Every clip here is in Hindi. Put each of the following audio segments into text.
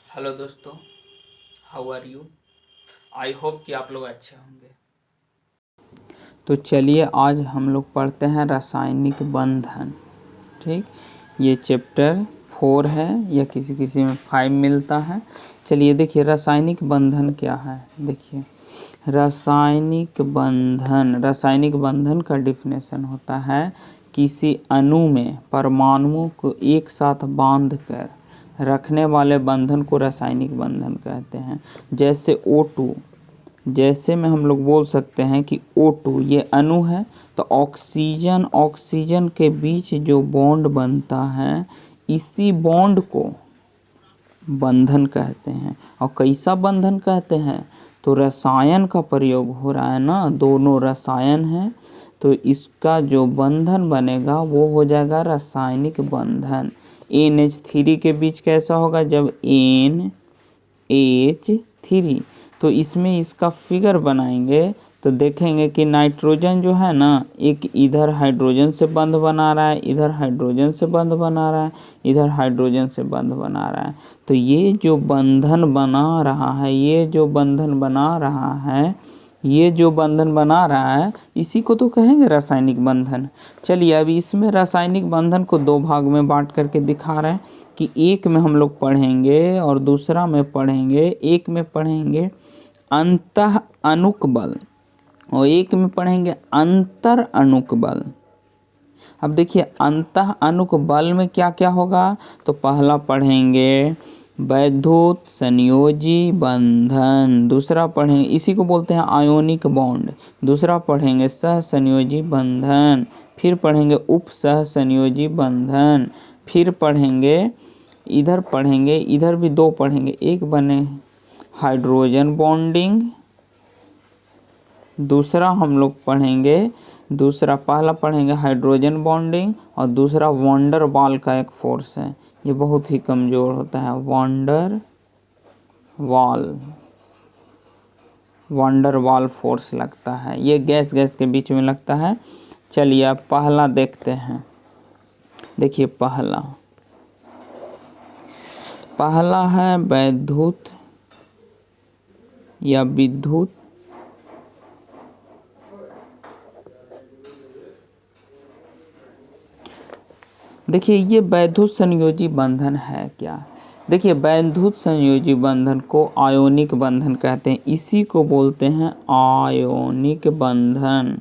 हेलो दोस्तों, how are you. I hope कि आप लोग अच्छे होंगे। तो चलिए आज हम लोग पढ़ते हैं रासायनिक बंधन। ठीक, ये चैप्टर 4 है या किसी किसी में 5 मिलता है। चलिए देखिए रासायनिक बंधन क्या है। देखिए रासायनिक बंधन का डिफिनेशन होता है किसी अणु में परमाणुओं को एक साथ बांध कर रखने वाले बंधन को रासायनिक बंधन कहते हैं। जैसे O2, जैसे में हम लोग बोल सकते हैं कि O2 ये अणु है, तो ऑक्सीजन के बीच जो बॉन्ड बनता है इसी बॉन्ड को बंधन कहते हैं। और कैसा बंधन कहते हैं, तो रसायन का प्रयोग हो रहा है ना, दोनों रसायन हैं, तो इसका जो बंधन बनेगा वो हो जाएगा रासायनिक बंधन। NH3 के बीच कैसा होगा, जब NH3, तो इसमें इसका फिगर बनाएंगे तो देखेंगे कि नाइट्रोजन जो है ना, एक इधर हाइड्रोजन से बंध बना रहा है, इधर हाइड्रोजन से बंध बना रहा है, इधर हाइड्रोजन से बंध बना रहा है। तो ये जो बंधन बना रहा है, ये जो बंधन बना रहा है इसी को तो कहेंगे रासायनिक बंधन। चलिए अब इसमें रासायनिक बंधन को दो भाग में बांट करके दिखा रहे हैं कि एक में हम लोग पढ़ेंगे और दूसरा में पढ़ेंगे। एक में पढ़ेंगे अंतः अणुक बल और एक में पढ़ेंगे अंतर अणुक बल। अब देखिए अंतः अणुक बल में क्या क्या होगा, तो पहला पढ़ेंगे वैद्युत संयोजी बंधन, दूसरा पढ़ेंगे, इसी को बोलते हैं आयोनिक बॉन्ड, दूसरा पढ़ेंगे सह संयोजी बंधन, फिर पढ़ेंगे उप सह संयोजी बंधन, फिर पढ़ेंगे इधर भी दो पढ़ेंगे, एक बने हाइड्रोजन बॉन्डिंग, दूसरा हम लोग पढ़ेंगे पहला पढ़ेंगे हाइड्रोजन बॉन्डिंग और दूसरा वंडर वाल का एक फोर्स है, ये बहुत ही कमज़ोर होता है, वंडर वाल फोर्स लगता है, ये गैस के बीच में लगता है। चलिए अब पहला देखते हैं। देखिए पहला है वैद्युत या विद्युत देखिए ये वैद्युत संयोजी बंधन है क्या। देखिए वैद्युत संयोजी बंधन को आयोनिक बंधन कहते हैं, इसी को बोलते हैं आयोनिक बंधन।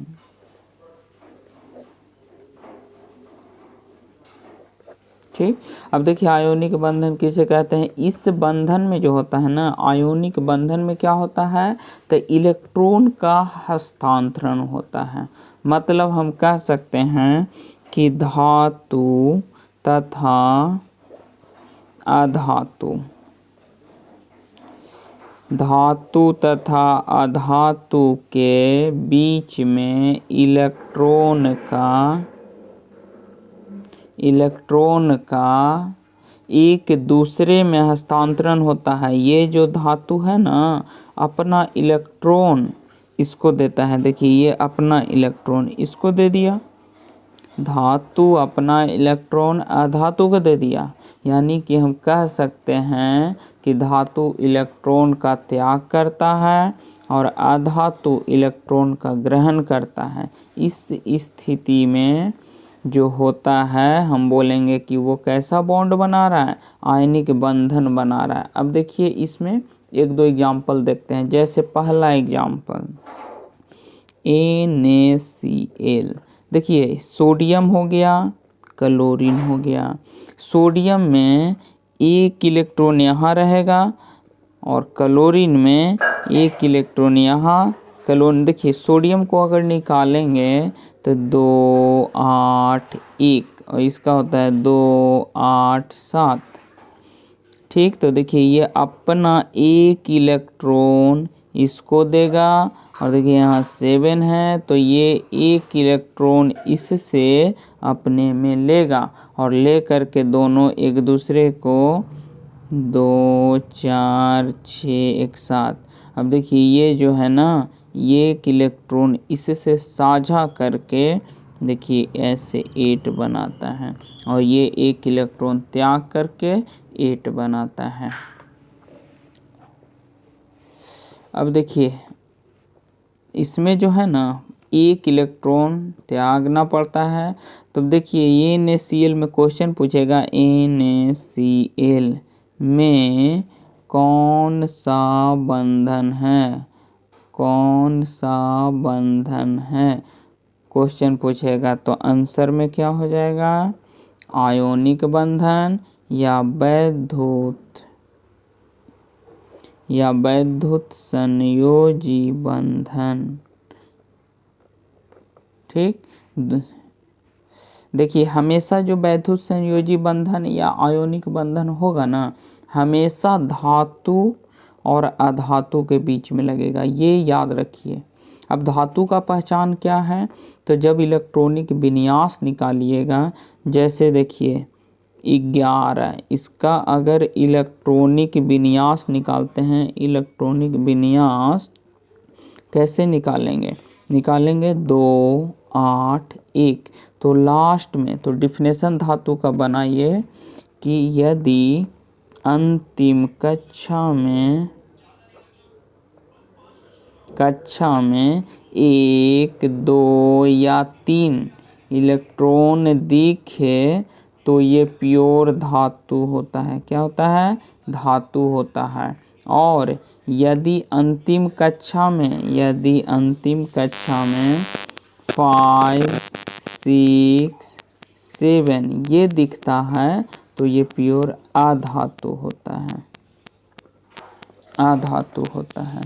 ठीक, अब देखिए आयोनिक बंधन किसे कहते हैं। इस बंधन में जो होता है ना, आयोनिक बंधन में क्या होता है, तो इलेक्ट्रॉन का हस्तांतरण होता है। मतलब हम कह सकते हैं कि धातु तथा अधातु के बीच में इलेक्ट्रॉन का एक दूसरे में हस्तांतरण होता है। ये जो धातु है ना, अपना इलेक्ट्रॉन इसको देता है। देखिए ये अपना इलेक्ट्रॉन इसको दे दिया, धातु अपना इलेक्ट्रॉन अधातु को दे दिया, यानी कि हम कह सकते हैं कि धातु इलेक्ट्रॉन का त्याग करता है और अधातु इलेक्ट्रॉन का ग्रहण करता है। इस स्थिति में जो होता है हम बोलेंगे कि वो कैसा बॉन्ड बना रहा है, आयनिक बंधन बना रहा है। अब देखिए इसमें एक दो एग्जाम्पल देखते हैं। जैसे पहला एग्जाम्पल NaCl, देखिए सोडियम हो गया, क्लोरीन हो गया। सोडियम में एक इलेक्ट्रॉन यहाँ रहेगा और क्लोरीन में एक इलेक्ट्रॉन यहाँ। देखिए सोडियम को अगर निकालेंगे तो 2 8 1 और इसका होता है 2 8 7। ठीक, तो देखिए ये अपना एक इलेक्ट्रॉन इसको देगा और देखिए यहाँ 7 है, तो ये एक इलेक्ट्रॉन इससे अपने में लेगा और ले करके दोनों एक दूसरे को 2 4 6 एक साथ। अब देखिए ये जो है ना, ये एक इलेक्ट्रॉन इससे साझा करके देखिए ऐसे 8 बनाता है और ये एक इलेक्ट्रॉन त्याग करके 8 बनाता है। अब देखिए इसमें जो है ना एक इलेक्ट्रॉन त्यागना पड़ता है। तो देखिए NaCl में क्वेश्चन पूछेगा NaCl में कौन सा बंधन है, कौन सा बंधन है क्वेश्चन पूछेगा। तो आंसर में क्या हो जाएगा, आयोनिक बंधन या वैद्युत संयोजी बंधन। ठीक, देखिए हमेशा जो वैद्युत संयोजी बंधन या आयोनिक बंधन होगा ना, हमेशा धातु और अधातु के बीच में लगेगा, ये याद रखिए। अब धातु का पहचान क्या है, तो जब इलेक्ट्रॉनिक विन्यास निकालिएगा, जैसे देखिए 11, इसका अगर इलेक्ट्रॉनिक विन्यास निकालते हैं, इलेक्ट्रॉनिक विन्यास कैसे निकालेंगे, 2 8 1। तो लास्ट में तो डिफिनेशन धातु का बनाइए कि यदि अंतिम कक्षा में 1 2 या 3 इलेक्ट्रॉन दिखे तो ये प्योर धातु होता है। क्या होता है, धातु होता है। और यदि अंतिम कक्षा में 5 6 7 ये दिखता है तो ये प्योर अधातु होता है, अधातु होता है।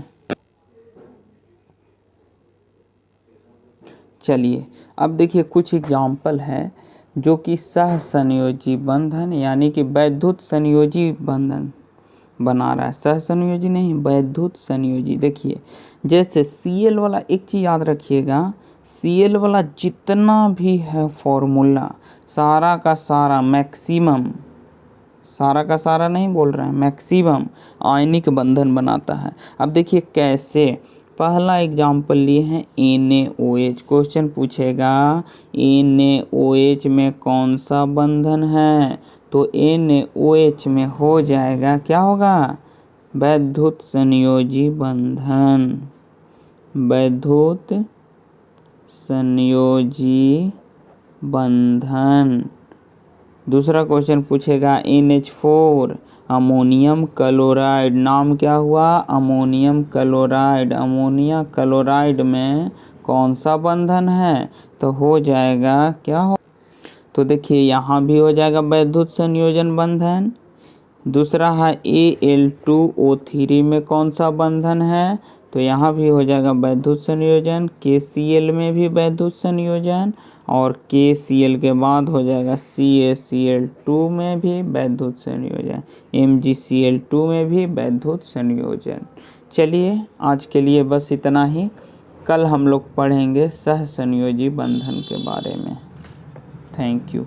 चलिए अब देखिए कुछ एग्जाम्पल है जो कि सहसंयोजी बंधन यानी कि वैद्युत संयोजी बंधन बना रहा है। सहसंयोजी नहीं, वैद्युत संयोजी। देखिए जैसे Cl वाला एक चीज़ याद रखिएगा, Cl वाला जितना भी है फॉर्मूला सारा का सारा मैक्सिमम, सारा का सारा नहीं बोल रहे हैं, मैक्सिमम आयनिक बंधन बनाता है। अब देखिए कैसे, पहला एग्जाम्पल लिए हैं NaOH। क्वेश्चन पूछेगा NaOH में कौन सा बंधन है, तो NaOH में हो जाएगा, क्या होगा, वैद्युत संयोजी बंधन, वैद्युत संयोजी बंधन। दूसरा क्वेश्चन पूछेगा NH4 अमोनियम क्लोराइड, नाम क्या हुआ, अमोनियम क्लोराइड, अमोनिया क्लोराइड में कौन सा बंधन है, तो हो जाएगा क्या हो, तो देखिए यहाँ भी हो जाएगा वैद्युत संयोजन बंधन। दूसरा है Al2O3 में कौन सा बंधन है, तो यहाँ भी हो जाएगा वैद्युत संयोजन। KCl में भी वैद्युत संयोजन, और KCl के बाद हो जाएगा CaCl2 में भी वैद्युत संयोजन, MgCl2 में भी वैद्युत संयोजन। चलिए आज के लिए बस इतना ही, कल हम लोग पढ़ेंगे सहसंयोजी बंधन के बारे में। Thank you.